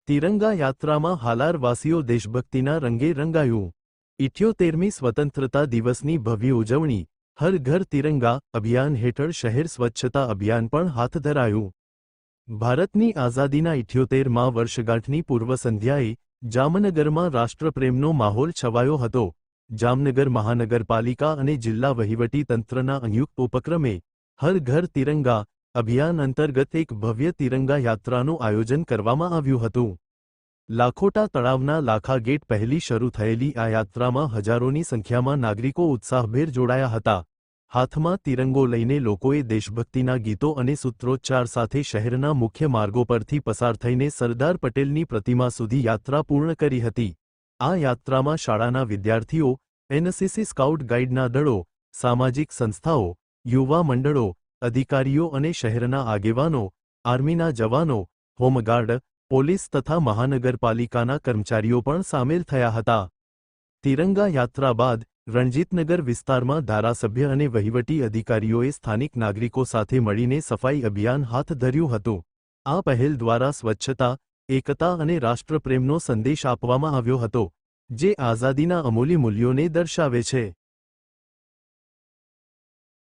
તિરંગા યાત્રામાં હાલારવાસીઓ દેશભક્તિના રંગે રંગાયું। 78મી સ્વતંત્રતા દિવસની ભવ્ય ઉજવણી હર ઘર તિરંગા અભિયાન હેઠળ શહેર સ્વચ્છતા અભિયાન પણ હાથ ધરાયું। ભારતની આઝાદીના 78મા વર્ષગાંઠની પૂર્વ સંધ્યાએ જામનગરમાં રાષ્ટ્રપ્રેમનો માહોલ છવાયો હતો। જામનગર મહાનગરપાલિકા અને જિલ્લા વહીવટી તંત્રના સંયુક્ત ઉપક્રમે હર ઘર તિરંગા અભિયાન અંતર્ગત એક ભવ્ય તિરંગા યાત્રાનું આયોજન કરવામાં આવ્યું હતું। લાખોટા તળાવના લાખા ગેટ પહેલી શરૂ થયેલી આ યાત્રામાં હજારોની સંખ્યામાં નાગરિકો ઉત્સાહભેર જોડાયા હતા। હાથમાં તિરંગો લઈને લોકોએ દેશભક્તિના ગીતો અને સૂત્રોચ્ચાર સાથે શહેરના મુખ્ય માર્ગો પરથી પસાર થઈને સરદાર પટેલની પ્રતિમા સુધી યાત્રા પૂર્ણ કરી હતી। આ યાત્રામાં શાળાના વિદ્યાર્થીઓ, એનસીસી સ્કાઉટ ગાઈડના દળો, સામાજિક સંસ્થાઓ, યુવા મંડળો, અધિકારીઓ અને શહેરના આગેવાનો, આર્મીના જવાનો, હોમગાર્ડ, પોલીસ તથા મહાનગરપાલિકાના કર્મચારીઓ પણ સામેલ થયા હતા। તિરંગા યાત્રા બાદ રણજીતનગર વિસ્તારમાં ધારાસભ્ય અને વહીવટી અધિકારીઓએ સ્થાનિક નાગરિકો સાથે મળીને સફાઈ અભિયાન હાથ ધર્યું હતું। આ પહેલ દ્વારા સ્વચ્છતા, એકતા અને રાષ્ટ્રપ્રેમનો સંદેશ આપવામાં આવ્યો હતો, જે આઝાદીના અમૂલ્ય મૂલ્યોને દર્શાવે છે।